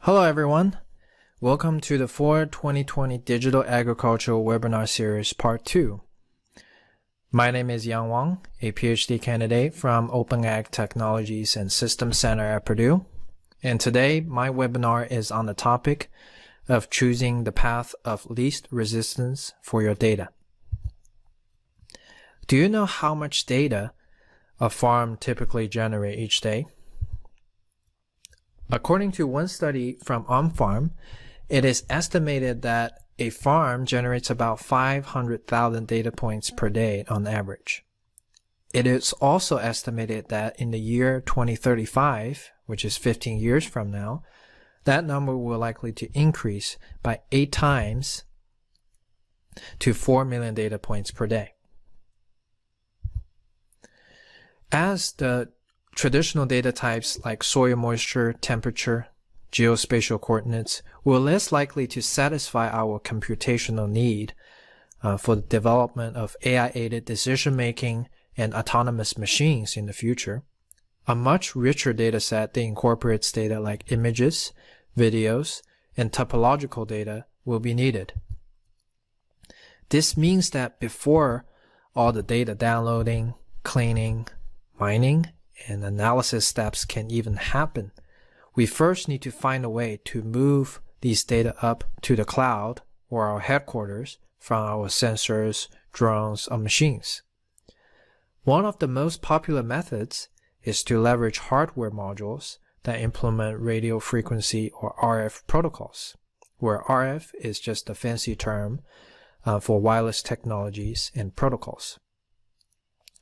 Hello everyone, welcome to the For 2020 Digital Agricultural Webinar Series Part 2. My name is Wang, a PhD candidate from Open Ag Technologies and Systems Center at Purdue, and today my webinar is on the topic of choosing the path of least resistance for your data. Do you know how much data a farm typically generates each day? According to one study from OnFarm, it is estimated that a farm generates about 500,000 data points per day on average. It is also estimated that in the year 2035, which is 15 years from now, that number will likely to increase by 8 times to 4 million data points per day. As the traditional data types like soil moisture, temperature, geospatial coordinates were less likely to satisfy our computational need for the development of AI-aided decision-making and autonomous machines in the future. A much richer dataset that incorporates data like images, videos, and topological data will be needed. This means that before all the data downloading, cleaning, mining, and analysis steps can even happen, we first need to find a way to move these data up to the cloud or our headquarters from our sensors, drones, or machines. One of the most popular methods is to leverage hardware modules that implement radio frequency or RF protocols, where RF is just a fancy term for wireless technologies and protocols.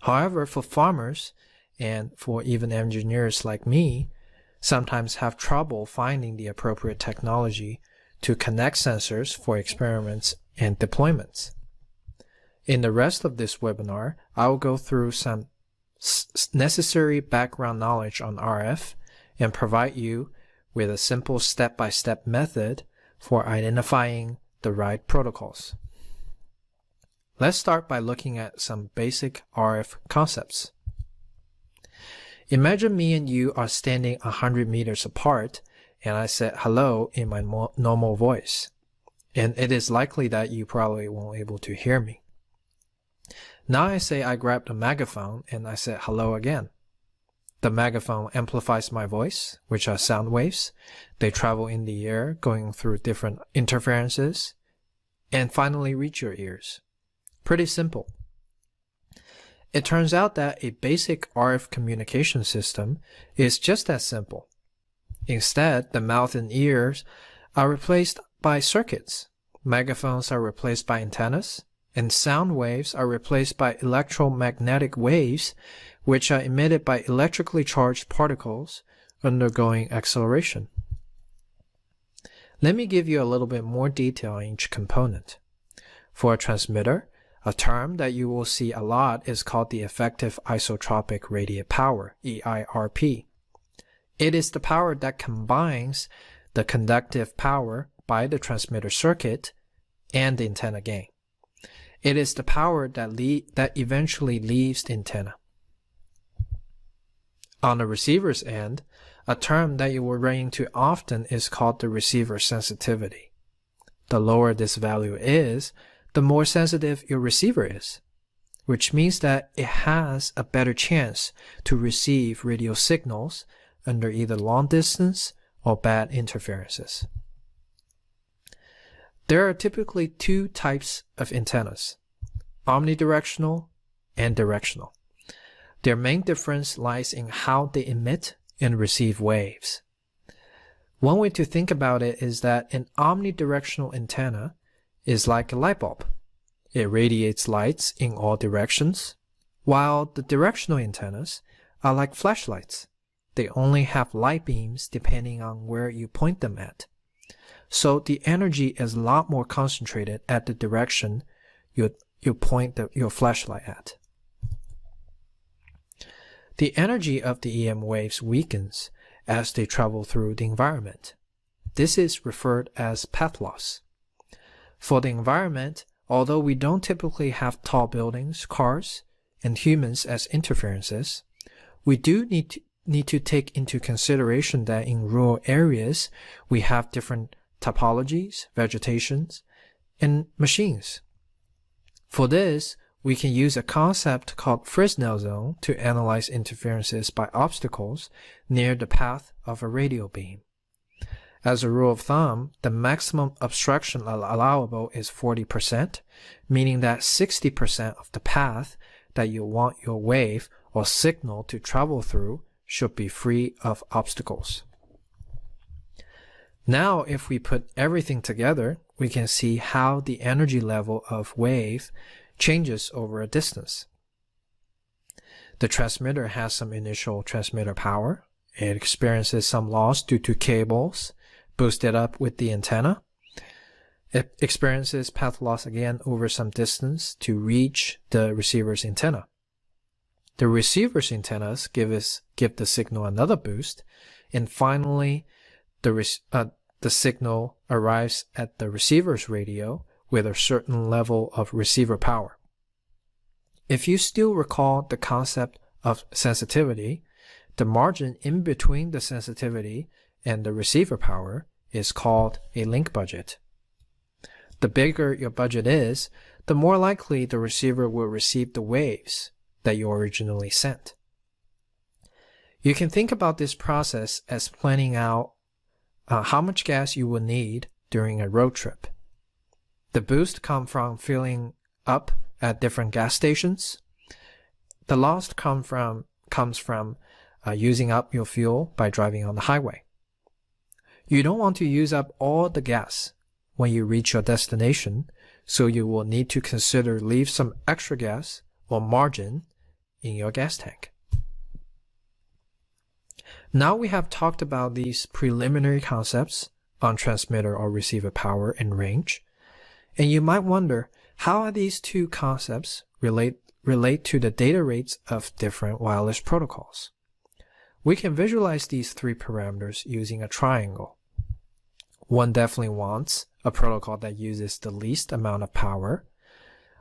However, for farmers, and for even engineers like me, sometimes have trouble finding the appropriate technology to connect sensors for experiments and deployments. In the rest of this webinar, I will go through some necessary background knowledge on RF and provide you with a simple step-by-step method for identifying the right protocols. Let's start by looking at some basic RF concepts. Imagine me and you are standing 100 meters apart and I said hello in my normal voice. And it is likely that you probably won't be able to hear me. Now I say I grabbed a megaphone and I said hello again. The megaphone amplifies my voice, which are sound waves. They travel in the air, going through different interferences, and finally reach your ears. Pretty simple. It turns out that a basic RF communication system is just as simple. Instead, the mouth and ears are replaced by circuits, megaphones are replaced by antennas, and sound waves are replaced by electromagnetic waves, which are emitted by electrically charged particles undergoing acceleration. Let me give you a little bit more detail on each component. For a transmitter, a term that you will see a lot is called the effective isotropic radiate power, EIRP. It is the power that combines the conductive power by the transmitter circuit and the antenna gain. It is the power that eventually leaves the antenna. On the receiver's end, a term that you will run into often is called the receiver sensitivity. The lower this value is, the more sensitive your receiver is, which means that it has a better chance to receive radio signals under either long distance or bad interferences. There are typically two types of antennas, omnidirectional and directional. Their main difference lies in how they emit and receive waves. One way to think about it is that an omnidirectional antenna is like a light bulb. It radiates lights in all directions, while the directional antennas are like flashlights. They only have light beams depending on where you point them at. So the energy is a lot more concentrated at the direction you point your flashlight at. The energy of the EM waves weakens as they travel through the environment. This is referred as path loss. For the environment, although we don't typically have tall buildings, cars, and humans as interferences, we do need to take into consideration that in rural areas, we have different topologies, vegetations, and machines. For this, we can use a concept called Fresnel zone to analyze interferences by obstacles near the path of a radio beam. As a rule of thumb, the maximum obstruction allowable is 40%, meaning that 60% of the path that you want your wave or signal to travel through should be free of obstacles. Now, if we put everything together, we can see how the energy level of wave changes over a distance. The transmitter has some initial transmitter power. It experiences some loss due to cables boosted up with the antenna. It experiences path loss again over some distance to reach the receiver's antenna. The receiver's antennas give the signal another boost, and finally the signal arrives at the receiver's radio with a certain level of receiver power. If you still recall the concept of sensitivity, the margin in between the sensitivity and the receiver power is called a link budget. The bigger your budget is, the more likely the receiver will receive the waves that you originally sent. You can think about this process as planning out how much gas you will need during a road trip. The boost comes from filling up at different gas stations. The loss comes from using up your fuel by driving on the highway. You don't want to use up all the gas when you reach your destination, so you will need to consider leave some extra gas or margin in your gas tank. Now we have talked about these preliminary concepts on transmitter or receiver power and range, and you might wonder, how are these two concepts relate to the data rates of different wireless protocols? We can visualize these three parameters using a triangle. One definitely wants a protocol that uses the least amount of power,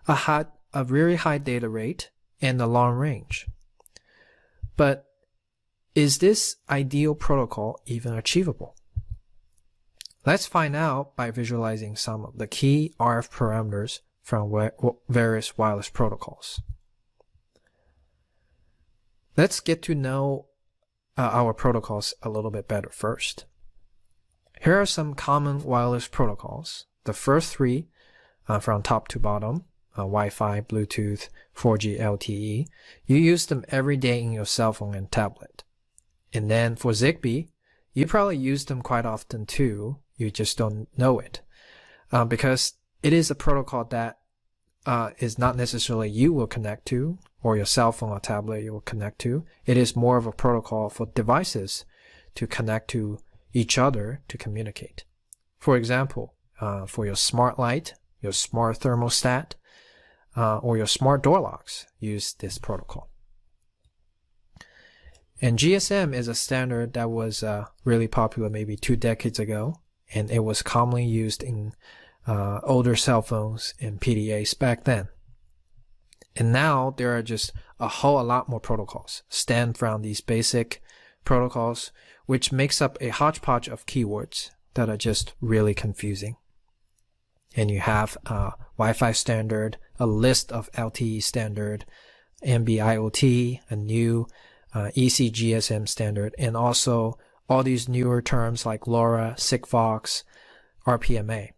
a very high data rate, and a long range. But is this ideal protocol even achievable? Let's find out by visualizing some of the key RF parameters from various wireless protocols. Let's get to know our protocols a little bit better first. Here are some common wireless protocols. The first three, from top to bottom, Wi-Fi, Bluetooth, 4G, LTE, you use them every day in your cell phone and tablet. And then for ZigBee, you probably use them quite often too, you just don't know it. Because it is a protocol that is not necessarily you will connect to, or your cell phone or tablet you will connect to. It is more of a protocol for devices to connect to each other to communicate. For example, for your smart light, your smart thermostat, or your smart door locks, use this protocol. And GSM is a standard that was really popular maybe 2 decades ago, and it was commonly used in older cell phones and PDAs back then. And now there are just a whole lot more protocols stem from these basic protocols, which makes up a hodgepodge of keywords that are just really confusing. And you have a Wi-Fi standard, a list of LTE standard, NB-IoT, a new ECGSM standard, and also all these newer terms like LoRa, Sigfox, RPMA.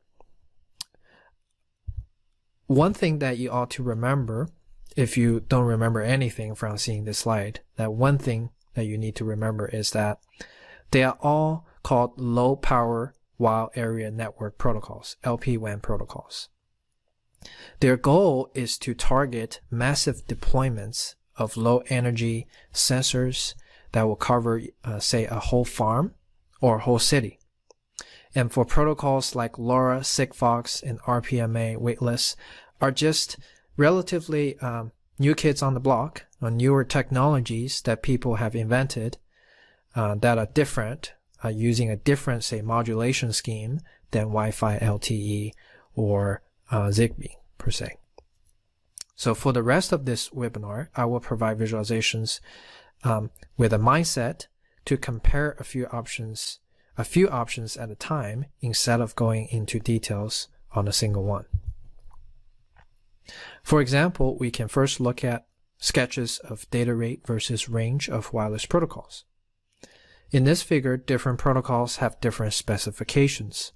One thing that you ought to remember, if you don't remember anything from seeing this slide, that one thing that you need to remember is that they are all called low power wide area network protocols, LPWAN protocols. Their goal is to target massive deployments of low energy sensors that will cover, say, a whole farm or a whole city. And for protocols like LoRa, Sigfox, and RPMA waitlist are just relatively new kids on the block, or newer technologies that people have invented that are different, using a different, say, modulation scheme than Wi-Fi, LTE, or ZigBee per se. So for the rest of this webinar, I will provide visualizations with a mindset to compare a few options at a time instead of going into details on a single one. For example, we can first look at sketches of data rate versus range of wireless protocols. In this figure, different protocols have different specifications,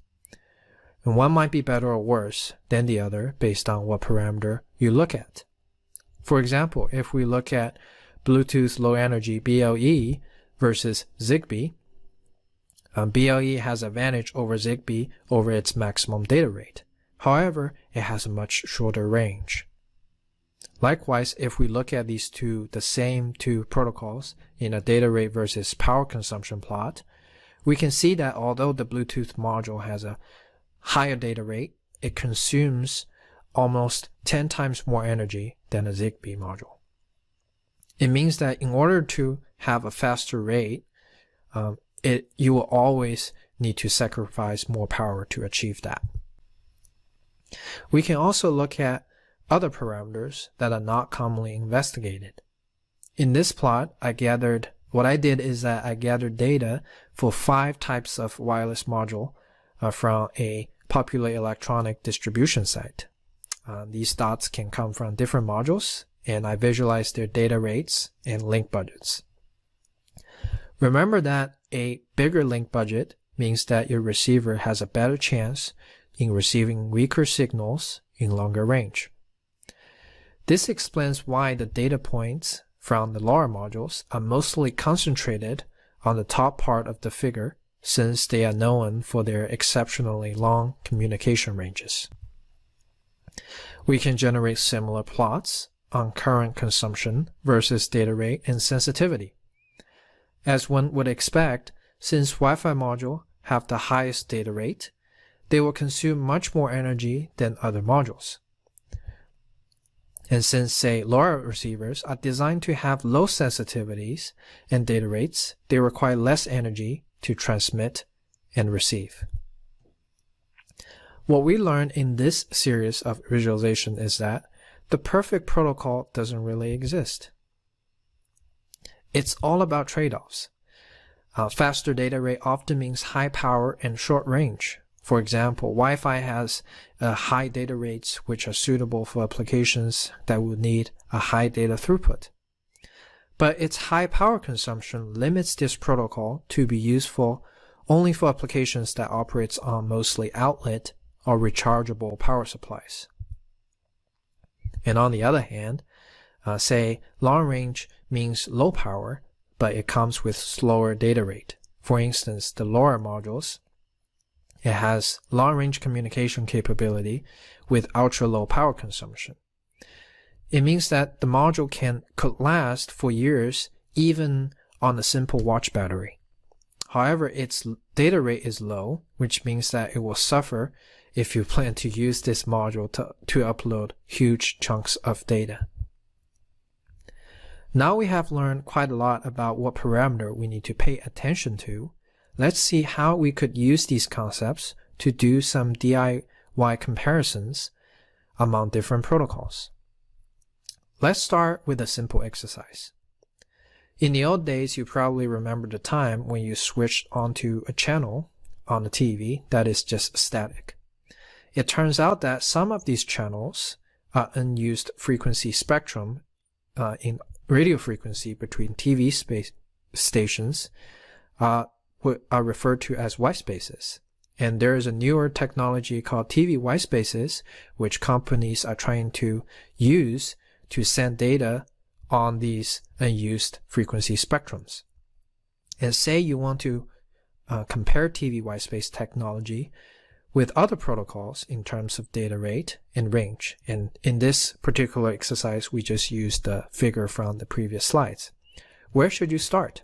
and one might be better or worse than the other based on what parameter you look at. For example, if we look at Bluetooth Low Energy BLE versus ZigBee, BLE has advantage over ZigBee over its maximum data rate. However, it has a much shorter range. Likewise, if we look at the same two protocols in a data rate versus power consumption plot, we can see that although the Bluetooth module has a higher data rate, it consumes almost 10 times more energy than a ZigBee module. It means that in order to have a faster rate, you will always need to sacrifice more power to achieve that. We can also look at other parameters that are not commonly investigated. In this plot, what I did is that I gathered data for 5 types of wireless module from a popular electronic distribution site. These dots can come from different modules, and I visualized their data rates and link budgets. Remember that a bigger link budget means that your receiver has a better chance in receiving weaker signals in longer range. This explains why the data points from the LoRa modules are mostly concentrated on the top part of the figure, since they are known for their exceptionally long communication ranges. We can generate similar plots on current consumption versus data rate and sensitivity. As one would expect, since Wi-Fi modules have the highest data rate, they will consume much more energy than other modules. And since, say, LoRa receivers are designed to have low sensitivities and data rates, they require less energy to transmit and receive. What we learned in this series of visualization is that the perfect protocol doesn't really exist. It's all about trade-offs. Faster data rate often means high power and short range. For example, Wi-Fi has high data rates which are suitable for applications that would need a high data throughput. But its high power consumption limits this protocol to be useful only for applications that operates on mostly outlet or rechargeable power supplies. And on the other hand, say long range means low power, but it comes with slower data rate. For instance, the LoRa modules, it has long-range communication capability with ultra-low power consumption. It means that the module could last for years even on a simple watch battery. However, its data rate is low, which means that it will suffer if you plan to use this module to upload huge chunks of data. Now we have learned quite a lot about what parameter we need to pay attention to. Let's see how we could use these concepts to do some DIY comparisons among different protocols. Let's start with a simple exercise. In the old days, you probably remember the time when you switched onto a channel on the TV that is just static. It turns out that some of these channels are unused frequency spectrum in radio frequency between TV stations are referred to as white spaces. And there is a newer technology called TV white spaces, which companies are trying to use to send data on these unused frequency spectrums. And say you want to compare TV white space technology with other protocols in terms of data rate and range. And in this particular exercise, we just used the figure from the previous slides. Where should you start?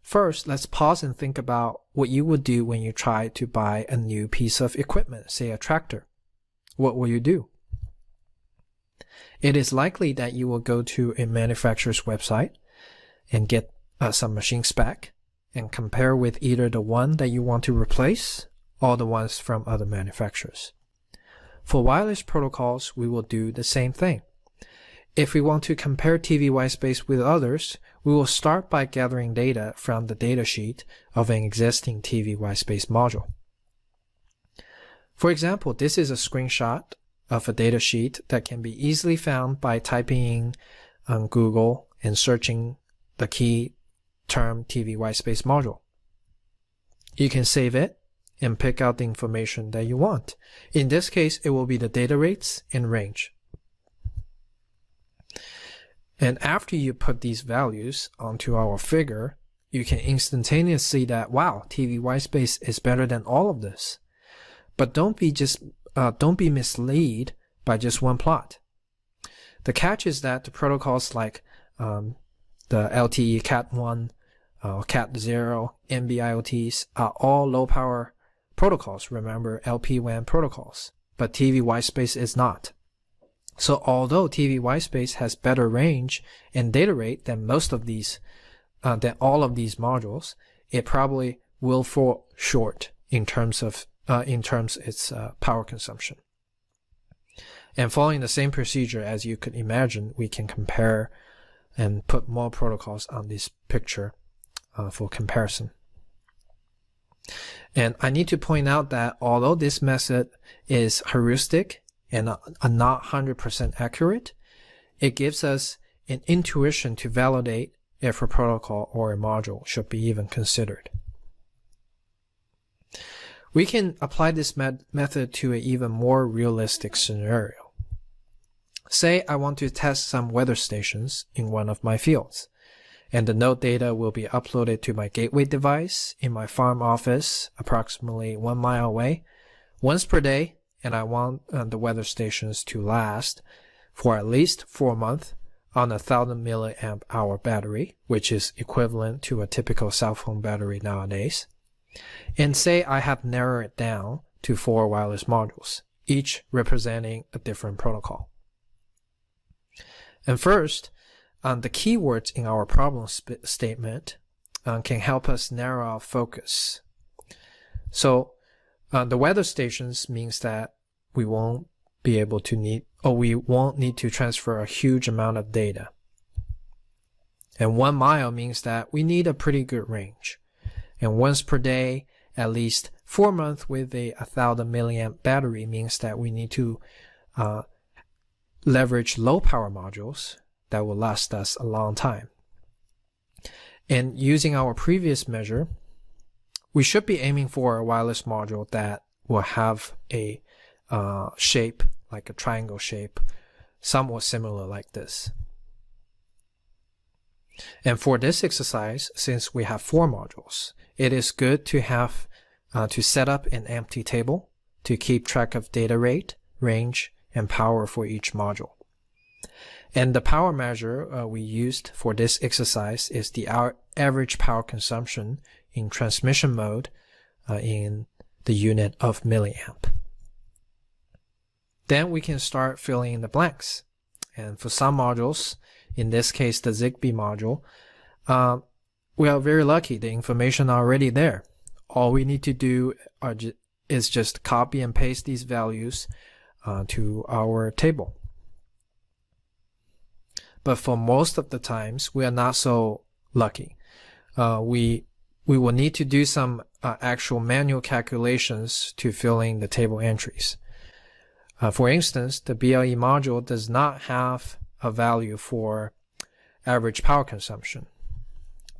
First, let's pause and think about what you would do when you try to buy a new piece of equipment, say a tractor. What will you do? It is likely that you will go to a manufacturer's website and get some machine spec and compare with either the one that you want to replace or the ones from other manufacturers. For wireless protocols, we will do the same thing. If we want to compare TV white space with others, we will start by gathering data from the datasheet of an existing TV whitespace module. For example, this is a screenshot of a datasheet that can be easily found by typing in on Google and searching the key term TV whitespace module. You can save it and pick out the information that you want. In this case, it will be the data rates and range. And after you put these values onto our figure, you can instantaneously see that, wow, TV whitespace is better than all of this. But don't be misled by just one plot. The catch is that the protocols like the LTE Cat 1, Cat 0, NB-IoTs are all low power protocols. Remember, LPWAN protocols. But TV whitespace is not. So although TV whitespace has better range and data rate than most of these, than all of these modules, it probably will fall short in terms its power consumption. And following the same procedure as you could imagine, we can compare and put more protocols on this picture for comparison. And I need to point out that although this method is heuristic and not 100% accurate, it gives us an intuition to validate if a protocol or a module should be even considered. We can apply this method to an even more realistic scenario. Say I want to test some weather stations in one of my fields, and the node data will be uploaded to my gateway device in my farm office approximately 1 mile away once per day, and I want the weather stations to last for at least 4 months on a 1000 milliamp hour battery, which is equivalent to a typical cell phone battery nowadays. And say I have narrowed it down to 4 wireless modules, each representing a different protocol. And first, the keywords in our problem statement can help us narrow our focus. So the weather stations means that we won't need to transfer a huge amount of data. And 1 mile means that we need a pretty good range. And once per day, at least 4 months with a 1000 milliamp battery means that we need to leverage low power modules that will last us a long time. And using our previous measure, we should be aiming for a wireless module that will have a shape, like a triangle shape, somewhat similar like this. And for this exercise, since we have 4 modules, it is good to have to set up an empty table to keep track of data rate, range, and power for each module. And the power measure we used for this exercise is the average power consumption in transmission mode in the unit of milliamp. Then we can start filling in the blanks. And for some modules, in this case the ZigBee module, we are very lucky. The information are already there. All we need to do is just copy and paste these values to our table. But for most of the times, we are not so lucky. We will need to do some actual manual calculations to fill in the table entries. For instance, the BLE module does not have a value for average power consumption.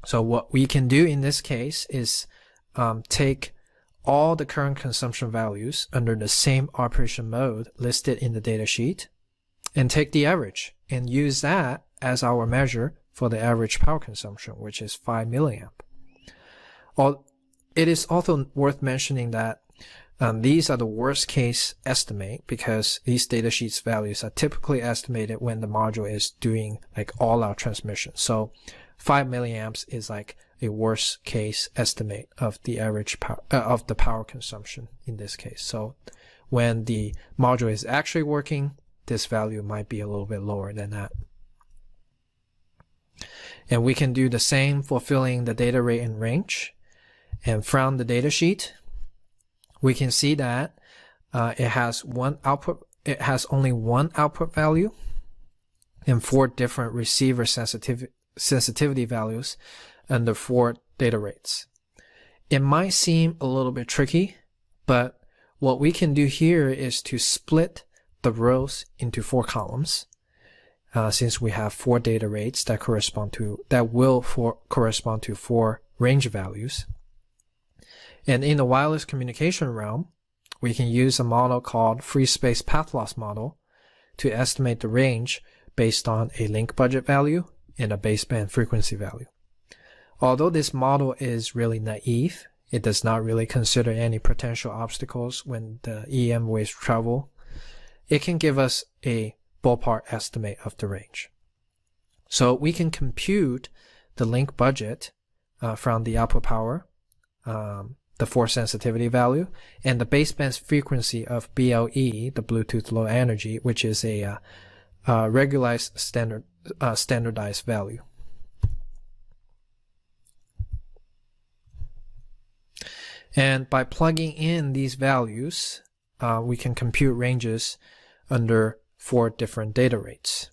So what we can do in this case is take all the current consumption values under the same operation mode listed in the datasheet and take the average and use that as our measure for the average power consumption, which is 5 milliamp. It is also worth mentioning that these are the worst case estimate because these datasheets values are typically estimated when the module is doing like all our transmission. So 5 milliamps is like a worst case estimate of the average power, of the power consumption in this case. So when the module is actually working, this value might be a little bit lower than that. And we can do the same for filling the data rate and range. And from the datasheet, we can see that it has only one output value and 4 different receiver sensitivity values under 4 data rates. It might seem a little bit tricky, but what we can do here is to split the rows into 4 columns, since we have 4 data rates that will correspond to 4 range values. And in the wireless communication realm, we can use a model called free space path loss model to estimate the range based on a link budget value and a baseband frequency value. Although this model is really naive, it does not really consider any potential obstacles when the EM waves travel. It can give us a ballpark estimate of the range. So we can compute the link budget from the output power, the force sensitivity value, and the baseband frequency of BLE, the Bluetooth Low Energy, which is a regularized standardized value. And by plugging in these values, we can compute ranges under 4 different data rates.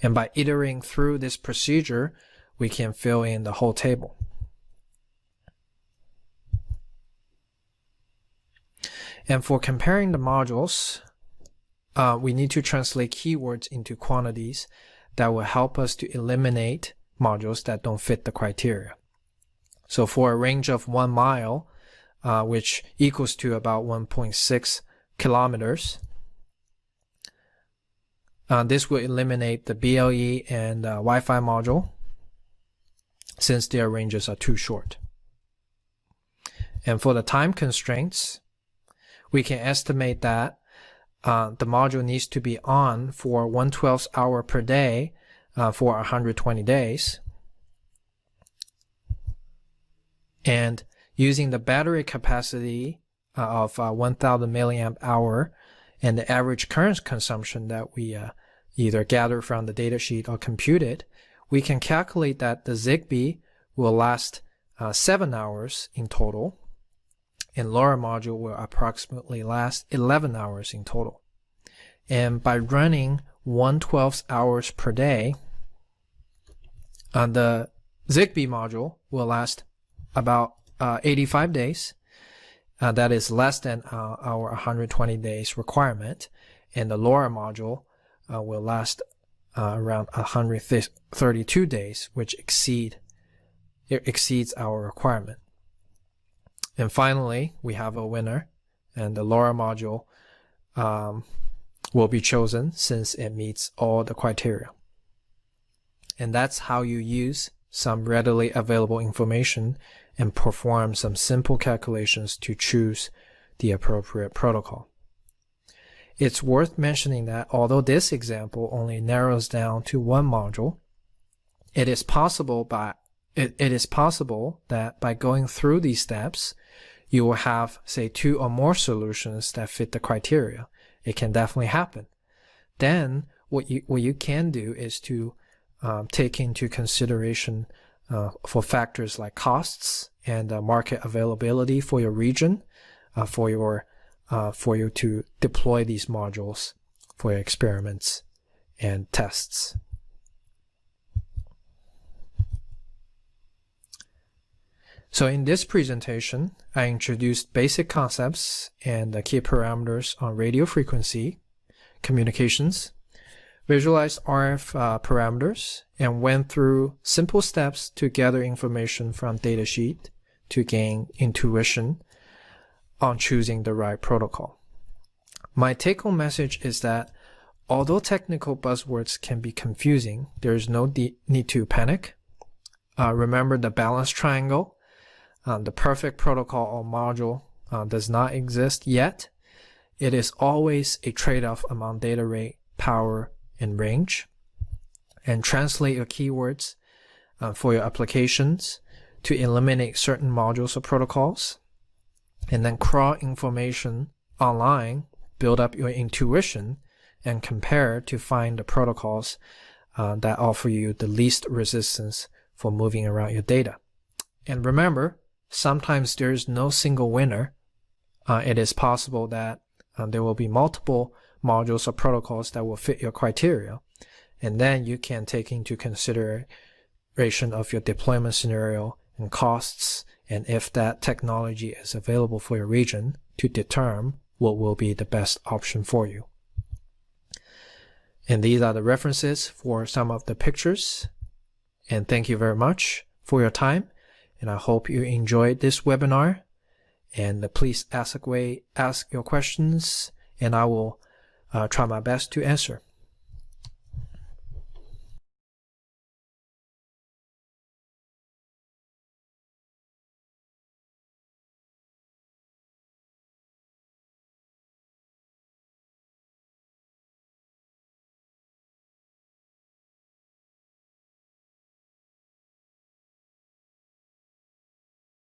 And by iterating through this procedure, we can fill in the whole table. And for comparing the modules, we need to translate keywords into quantities that will help us to eliminate modules that don't fit the criteria. So for a range of 1 mile, which equals to about 1.6 kilometers, this will eliminate the BLE and Wi-Fi module, since their ranges are too short. And for the time constraints, we can estimate that the module needs to be on for 1/12 hour per day for 120 days. And using the battery capacity of 1000 milliamp hour and the average current consumption that we either gather from the datasheet or computed, we can calculate that the ZigBee will last 7 hours in total, and LoRa module will approximately last 11 hours in total. And by running 1/12 hours per day, the ZigBee module will last about 85 days. That is less than our 120 days requirement, and the LoRa module will last around 132 days, which exceeds our requirement. And finally, we have a winner, and the LoRa module will be chosen since it meets all the criteria. And that's how you use some readily available information and perform some simple calculations to choose the appropriate protocol. It's worth mentioning that although this example only narrows down to 1 module, it is possible that by going through these steps, you will have, say, 2 or more solutions that fit the criteria. It can definitely happen. Then what you can do is to take into consideration for factors like costs and market availability for your region, for you to deploy these modules for your experiments and tests. So in this presentation, I introduced basic concepts and the key parameters on radio frequency, communications, visualized RF parameters, and went through simple steps to gather information from datasheet to gain intuition on choosing the right protocol. My take-home message is that although technical buzzwords can be confusing, there is no need to panic. Remember the balance triangle. The perfect protocol or module does not exist yet. It is always a trade-off among data rate, power, and range. And translate your keywords for your applications to eliminate certain modules or protocols. And then crawl information online, build up your intuition, and compare to find the protocols that offer you the least resistance for moving around your data. And remember, sometimes there is no single winner. It is possible that there will be multiple modules or protocols that will fit your criteria. And then you can take into consideration of your deployment scenario and costs, and if that technology is available for your region, to determine what will be the best option for you. And these are the references for some of the pictures. And thank you very much for your time. And I hope you enjoyed this webinar. And please ask your questions, and I will try my best to answer.